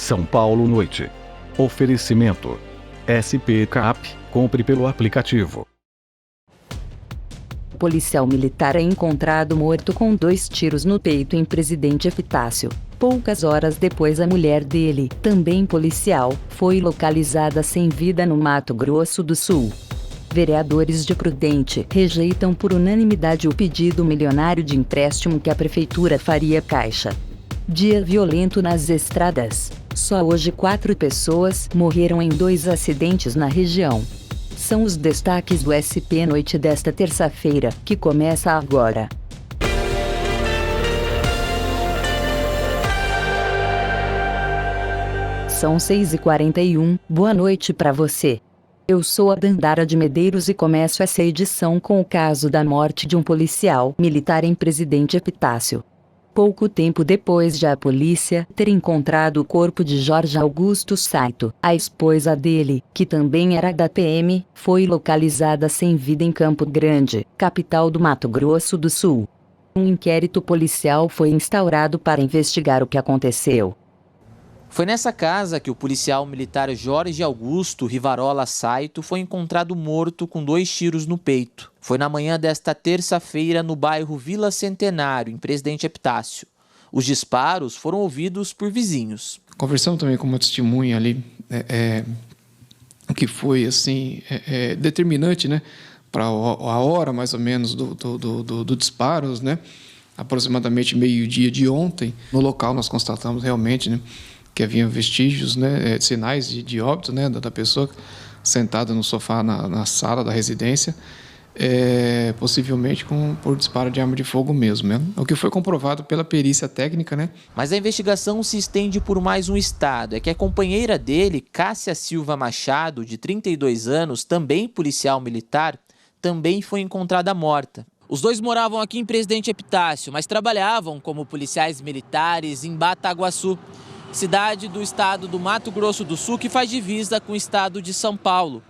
São Paulo Noite. Oferecimento: SP Cap, compre pelo aplicativo. Policial militar é encontrado morto com 2 tiros no peito em Presidente Epitácio. Poucas horas depois, a mulher dele, também policial, foi localizada sem vida no Mato Grosso do Sul. Vereadores de Prudente rejeitam por unanimidade o pedido milionário de empréstimo que a prefeitura faria à Caixa. Dia violento nas estradas. Só hoje 4 pessoas morreram em 2 acidentes na região. São os destaques do SP Noite desta terça-feira, que começa agora. São 6h41, boa noite para você. Eu sou a Dandara de Medeiros e começo essa edição com o caso da morte de um policial militar em Presidente Epitácio. Pouco tempo depois de a polícia ter encontrado o corpo de Jorge Augusto Saito, a esposa dele, que também era da PM, foi localizada sem vida em Campo Grande, capital do Mato Grosso do Sul. Um inquérito policial foi instaurado para investigar o que aconteceu. Foi nessa casa que o policial militar Jorge Augusto Rivarola Saito foi encontrado morto com 2 tiros no peito. Foi na manhã desta terça-feira no bairro Vila Centenário, em Presidente Epitácio. Os disparos foram ouvidos por vizinhos. Conversamos também com uma testemunha ali, que foi assim, determinante, né, para a hora mais ou menos do disparos, né, aproximadamente meio-dia de ontem. No local nós constatamos realmente, né, que havia vestígios, né, sinais de óbito, né, da pessoa sentada no sofá na sala da residência, possivelmente por disparo de arma de fogo mesmo, né? O que foi comprovado pela perícia técnica, né? Mas a investigação se estende por mais um estado. É que a companheira dele, Cássia Silva Machado, de 32 anos, também policial militar, também foi encontrada morta. Os dois moravam aqui em Presidente Epitácio, mas trabalhavam como policiais militares em Bataguaçu, cidade do estado do Mato Grosso do Sul, que faz divisa com o estado de São Paulo.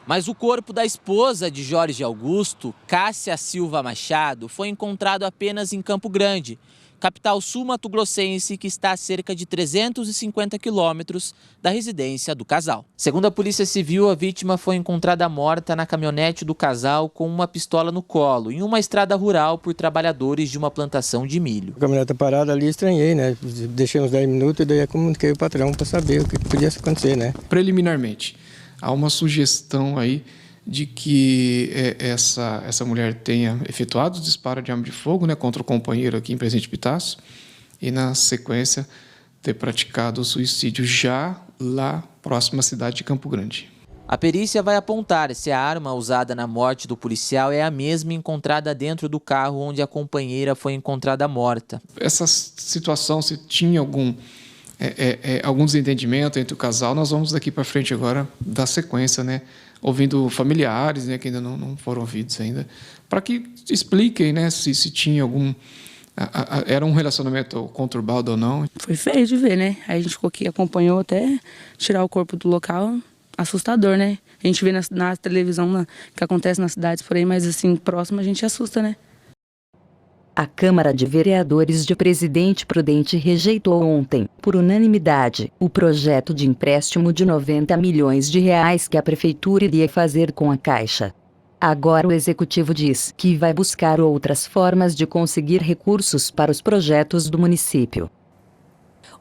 Mas o corpo da esposa de Jorge Augusto, Cássia Silva Machado, foi encontrado apenas em Campo Grande, capital sul-mato-grossense, que está a cerca de 350 quilômetros da residência do casal. Segundo a Polícia Civil, a vítima foi encontrada morta na caminhonete do casal com uma pistola no colo, em uma estrada rural por trabalhadores de uma plantação de milho. A caminhonete parada ali, estranhei, né? Deixei uns 10 minutos e daí eu comuniquei o patrão para saber o que podia acontecer, né? Preliminarmente, há uma sugestão aí de que essa mulher tenha efetuado o disparo de arma de fogo, né, contra o companheiro aqui em Presidente Epitácio e, na sequência, ter praticado o suicídio já lá próximo à cidade de Campo Grande. A perícia vai apontar se a arma usada na morte do policial é a mesma encontrada dentro do carro onde a companheira foi encontrada morta. Essa situação, se tinha algum desentendimento entre o casal, nós vamos daqui para frente agora dar sequência, né, ouvindo familiares, né, que ainda não foram ouvidos ainda, para que expliquem, né, se tinha algum... era um relacionamento conturbado ou não. Foi feio de ver, né? Aí a gente ficou aqui, acompanhou até tirar o corpo do local. Assustador, né? A gente vê na televisão que acontece nas cidades por aí, mas assim, próximo a gente assusta, né? A Câmara de Vereadores de Presidente Prudente rejeitou ontem, por unanimidade, o projeto de empréstimo de 90 milhões de reais que a Prefeitura iria fazer com a Caixa. Agora o Executivo diz que vai buscar outras formas de conseguir recursos para os projetos do município.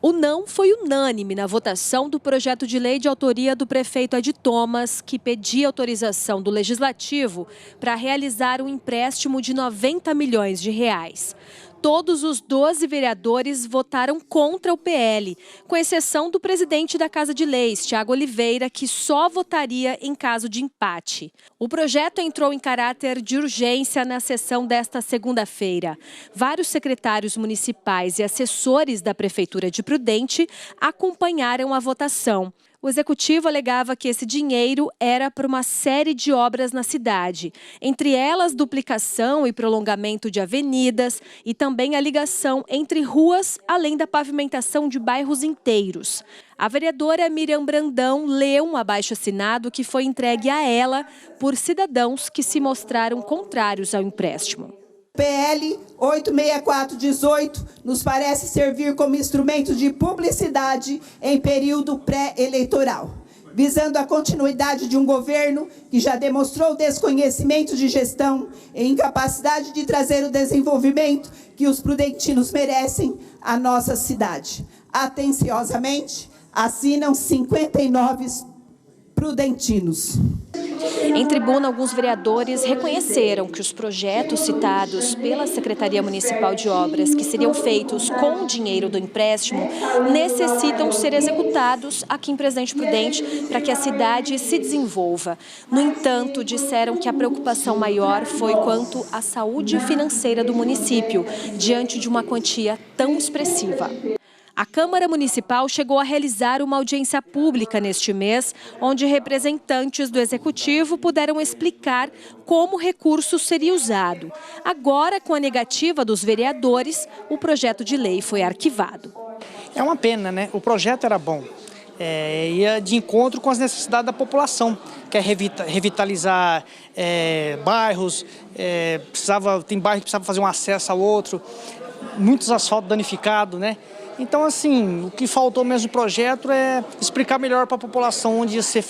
O não foi unânime na votação do projeto de lei de autoria do prefeito Adi Thomas, que pedia autorização do Legislativo para realizar um empréstimo de 90 milhões de reais. Todos os 12 vereadores votaram contra o PL, com exceção do presidente da Casa de Leis, Thiago Oliveira, que só votaria em caso de empate. O projeto entrou em caráter de urgência na sessão desta segunda-feira. Vários secretários municipais e assessores da Prefeitura de Prudente acompanharam a votação. O Executivo alegava que esse dinheiro era para uma série de obras na cidade, entre elas duplicação e prolongamento de avenidas e também a ligação entre ruas, além da pavimentação de bairros inteiros. A vereadora Miriam Brandão leu um abaixo-assinado que foi entregue a ela por cidadãos que se mostraram contrários ao empréstimo. PL 864/18 nos parece servir como instrumento de publicidade em período pré-eleitoral, visando a continuidade de um governo que já demonstrou desconhecimento de gestão e incapacidade de trazer o desenvolvimento que os prudentinos merecem à nossa cidade. Atenciosamente, assinam 59 prudentinos. Em tribuna, alguns vereadores reconheceram que os projetos citados pela Secretaria Municipal de Obras, que seriam feitos com o dinheiro do empréstimo, necessitam ser executados aqui em Presidente Prudente para que a cidade se desenvolva. No entanto, disseram que a preocupação maior foi quanto à saúde financeira do município, diante de uma quantia tão expressiva. A Câmara Municipal chegou a realizar uma audiência pública neste mês, onde representantes do Executivo puderam explicar como o recurso seria usado. Agora, com a negativa dos vereadores, o projeto de lei foi arquivado. É uma pena, né? O projeto era bom. Ia de encontro com as necessidades da população, que é revitalizar bairros, tem bairro que precisava fazer um acesso ao outro, muitos asfaltos danificados, né? Então, assim, o que faltou mesmo no projeto é explicar melhor para a população onde ia ser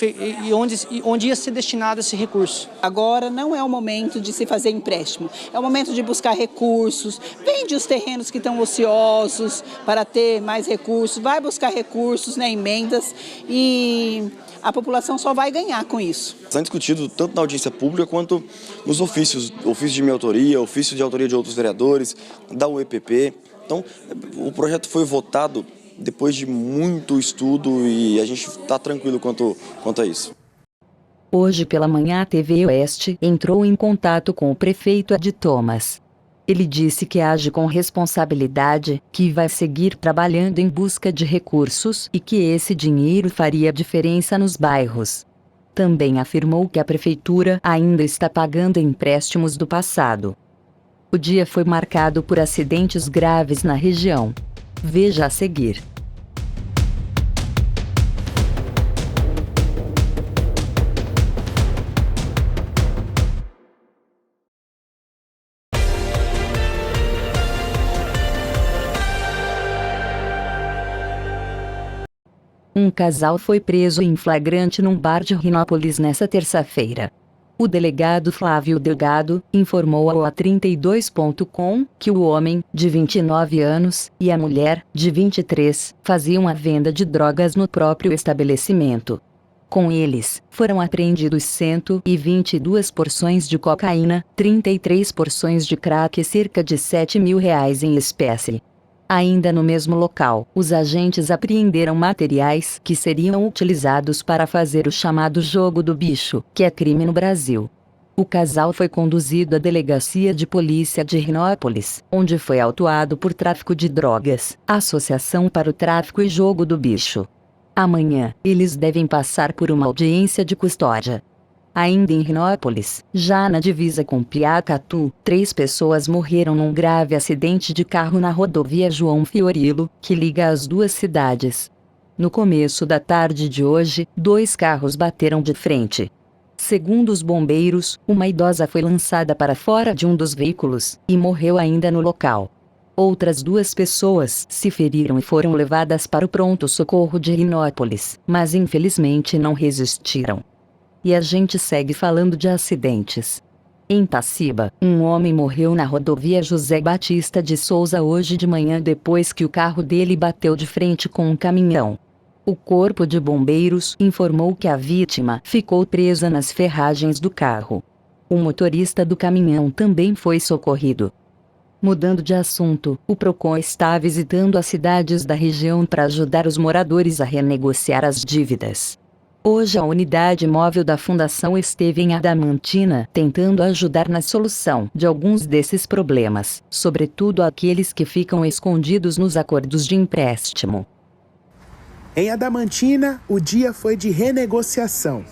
onde ia ser destinado esse recurso. Agora não é o momento de se fazer empréstimo, é o momento de buscar recursos. Vende os terrenos que estão ociosos para ter mais recursos, vai buscar recursos, né, emendas, e a população só vai ganhar com isso. Está discutido tanto na audiência pública quanto nos ofício de minha autoria, ofício de autoria de outros vereadores, da UEPP. Então, o projeto foi votado depois de muito estudo e a gente está tranquilo quanto a isso. Hoje pela manhã a TV Oeste entrou em contato com o prefeito Adi Thomas. Ele disse que age com responsabilidade, que vai seguir trabalhando em busca de recursos e que esse dinheiro faria diferença nos bairros. Também afirmou que a prefeitura ainda está pagando empréstimos do passado. O dia foi marcado por acidentes graves na região. Veja a seguir. Um casal foi preso em flagrante num bar de Rinópolis nesta terça-feira. O delegado Flávio Delgado informou ao A32.com que o homem, de 29 anos, e a mulher, de 23, faziam a venda de drogas no próprio estabelecimento. Com eles, foram apreendidos 122 porções de cocaína, 33 porções de crack e cerca de R$7 mil em espécie. Ainda no mesmo local, os agentes apreenderam materiais que seriam utilizados para fazer o chamado jogo do bicho, que é crime no Brasil. O casal foi conduzido à delegacia de polícia de Rinópolis, onde foi autuado por tráfico de drogas, associação para o tráfico e jogo do bicho. Amanhã, eles devem passar por uma audiência de custódia. Ainda em Rinópolis, já na divisa com Piacatu, 3 pessoas morreram num grave acidente de carro na rodovia João Fiorilo, que liga as duas cidades. No começo da tarde de hoje, 2 carros bateram de frente. Segundo os bombeiros, uma idosa foi lançada para fora de um dos veículos e morreu ainda no local. Outras 2 pessoas se feriram e foram levadas para o pronto-socorro de Rinópolis, mas infelizmente não resistiram. E a gente segue falando de acidentes. Em Taciba, um homem morreu na rodovia José Batista de Souza hoje de manhã depois que o carro dele bateu de frente com um caminhão. O Corpo de Bombeiros informou que a vítima ficou presa nas ferragens do carro. O motorista do caminhão também foi socorrido. Mudando de assunto, o PROCON está visitando as cidades da região para ajudar os moradores a renegociar as dívidas. Hoje a unidade móvel da Fundação esteve em Adamantina, tentando ajudar na solução de alguns desses problemas, sobretudo aqueles que ficam escondidos nos acordos de empréstimo. Em Adamantina, o dia foi de renegociação.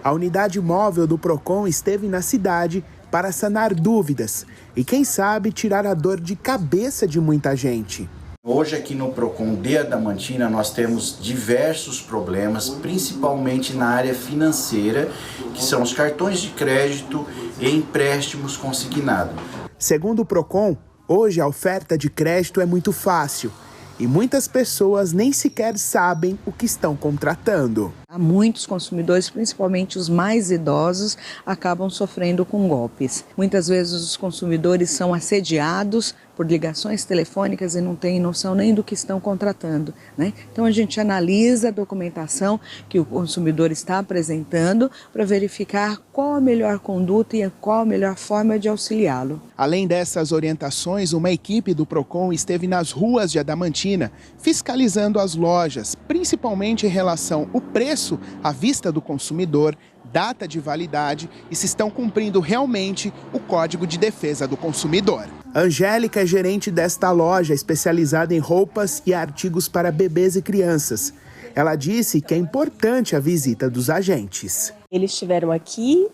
A unidade móvel do PROCON esteve na cidade para sanar dúvidas e, quem sabe, tirar a dor de cabeça de muita gente. Hoje aqui no PROCON de Adamantina nós temos diversos problemas, principalmente na área financeira, que são os cartões de crédito e empréstimos consignados. Segundo o Procon, hoje a oferta de crédito é muito fácil e muitas pessoas nem sequer sabem o que estão contratando. Muitos consumidores, principalmente os mais idosos, acabam sofrendo com golpes. Muitas vezes os consumidores são assediados por ligações telefônicas e não têm noção nem do que estão contratando, né? Então a gente analisa a documentação que o consumidor está apresentando para verificar qual a melhor conduta e qual a melhor forma de auxiliá-lo. Além dessas orientações, uma equipe do Procon esteve nas ruas de Adamantina fiscalizando as lojas, principalmente em relação ao preço à vista do consumidor, data de validade e se estão cumprindo realmente o Código de Defesa do Consumidor. Angélica é gerente desta loja especializada em roupas e artigos para bebês e crianças. Ela disse que é importante a visita dos agentes. Eles estiveram aqui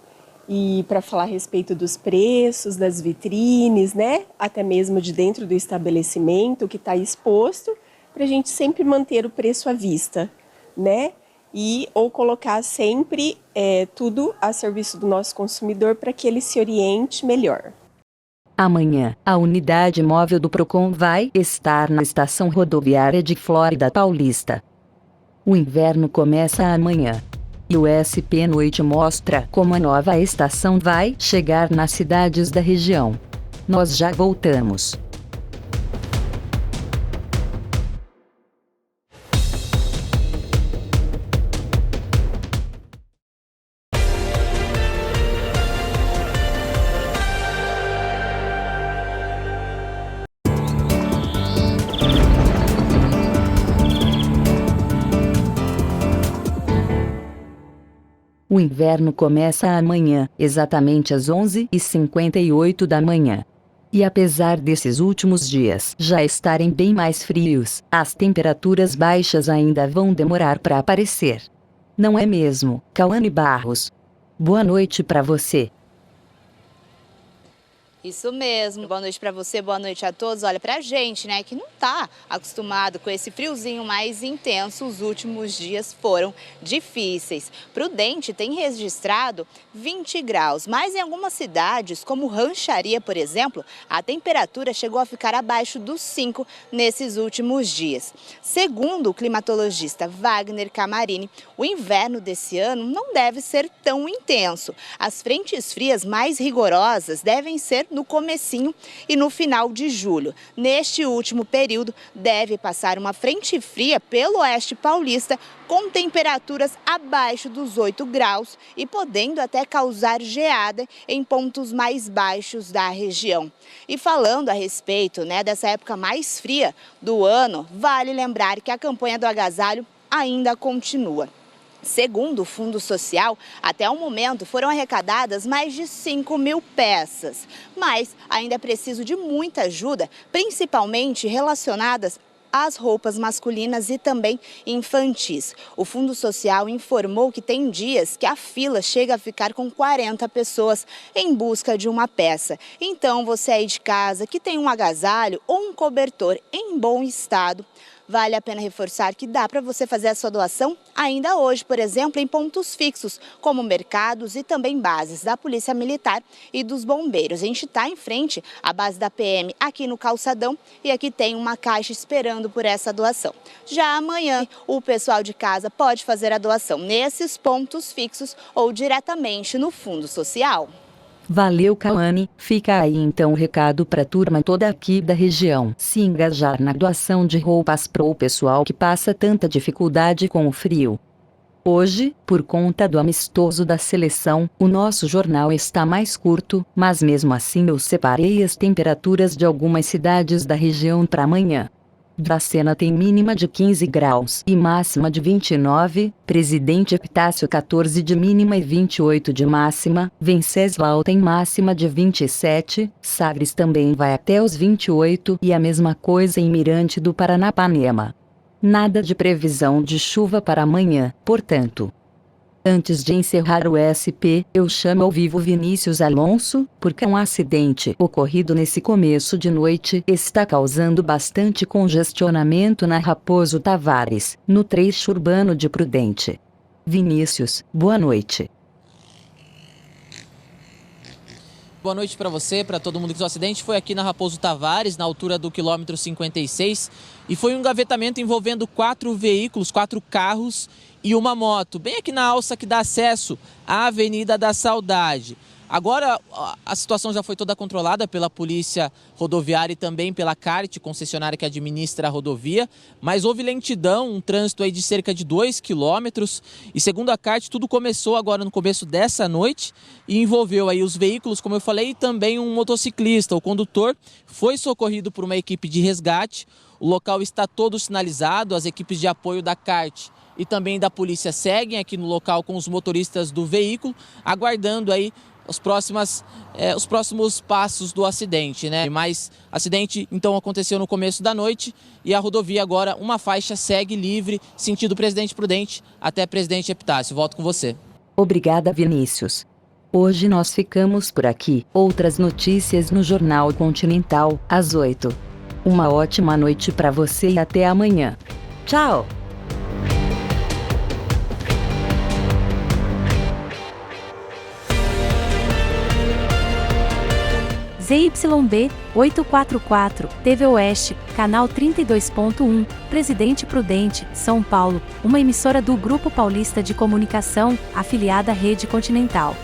e para falar a respeito dos preços, das vitrines, né? Até mesmo de dentro do estabelecimento que está exposto, para a gente sempre manter o preço à vista, né? Ou colocar sempre tudo a serviço do nosso consumidor para que ele se oriente melhor. Amanhã, a unidade móvel do Procon vai estar na estação rodoviária de Flórida Paulista. O inverno começa amanhã. E o SP Noite mostra como a nova estação vai chegar nas cidades da região. Nós já voltamos. O inverno começa amanhã, exatamente às 11h58 da manhã. E apesar desses últimos dias já estarem bem mais frios, as temperaturas baixas ainda vão demorar para aparecer. Não é mesmo, Cauane Barros? Boa noite para você. Isso mesmo. Boa noite para você, boa noite a todos. Olha, pra gente, né, que não tá acostumado com esse friozinho mais intenso, os últimos dias foram difíceis. Prudente tem registrado 20 graus, mas em algumas cidades, como Rancharia, por exemplo, a temperatura chegou a ficar abaixo dos 5 nesses últimos dias. Segundo o climatologista Wagner Camarini, o inverno desse ano não deve ser tão intenso. As frentes frias mais rigorosas devem ser no comecinho e no final de julho. Neste último período, deve passar uma frente fria pelo oeste paulista com temperaturas abaixo dos 8 graus e podendo até causar geada em pontos mais baixos da região. E falando a respeito, dessa época mais fria do ano, vale lembrar que a campanha do agasalho ainda continua. Segundo o Fundo Social, até o momento foram arrecadadas mais de 5.000 peças. Mas ainda é preciso de muita ajuda, principalmente relacionadas às roupas masculinas e também infantis. O Fundo Social informou que tem dias que a fila chega a ficar com 40 pessoas em busca de uma peça. Então, você aí de casa que tem um agasalho ou um cobertor em bom estado, vale a pena reforçar que dá para você fazer a sua doação ainda hoje, por exemplo, em pontos fixos, como mercados e também bases da Polícia Militar e dos Bombeiros. A gente está em frente à base da PM aqui no Calçadão e aqui tem uma caixa esperando por essa doação. Já amanhã, o pessoal de casa pode fazer a doação nesses pontos fixos ou diretamente no Fundo Social. Valeu, Cauane. Fica aí então o recado para a turma toda aqui da região se engajar na doação de roupas para o pessoal que passa tanta dificuldade com o frio. Hoje, por conta do amistoso da seleção, o nosso jornal está mais curto, mas mesmo assim eu separei as temperaturas de algumas cidades da região para amanhã. Dracena tem mínima de 15 graus e máxima de 29, Presidente Epitácio 14 de mínima e 28 de máxima, Venceslau tem máxima de 27, Sagres também vai até os 28 e a mesma coisa em Mirante do Paranapanema. Nada de previsão de chuva para amanhã, portanto. Antes de encerrar o SP, eu chamo ao vivo Vinícius Alonso, porque um acidente ocorrido nesse começo de noite está causando bastante congestionamento na Raposo Tavares, no trecho urbano de Prudente. Vinícius, boa noite. Boa noite para você, para todo mundo que viu o acidente. Foi aqui na Raposo Tavares, na altura do quilômetro 56, e foi um engavetamento envolvendo 4 veículos, 4 carros e uma moto, bem aqui na alça que dá acesso à Avenida da Saudade. Agora a situação já foi toda controlada pela Polícia Rodoviária e também pela CART, concessionária que administra a rodovia, mas houve lentidão, um trânsito aí de cerca de 2 quilômetros, e segundo a CART tudo começou agora no começo dessa noite e envolveu aí os veículos, como eu falei, e também um motociclista. O condutor foi socorrido por uma equipe de resgate, o local está todo sinalizado, as equipes de apoio da CART e também da polícia seguem aqui no local com os motoristas do veículo, aguardando aí os próximos passos do acidente, né? Mas acidente então aconteceu no começo da noite e a rodovia agora, uma faixa segue livre, sentido Presidente Prudente até Presidente Epitácio. Volto com você. Obrigada, Vinícius. Hoje nós ficamos por aqui. Outras notícias no Jornal Continental, às 8. Uma ótima noite para você e até amanhã. Tchau! ZYB 844, TV Oeste, canal 32.1, Presidente Prudente, São Paulo, uma emissora do Grupo Paulista de Comunicação, afiliada à Rede Continental.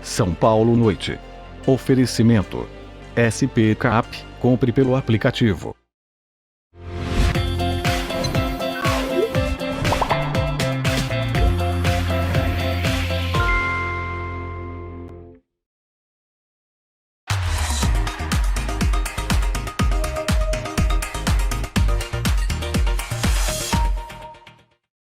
São Paulo Noite. Oferecimento. SP Cap, compre pelo aplicativo.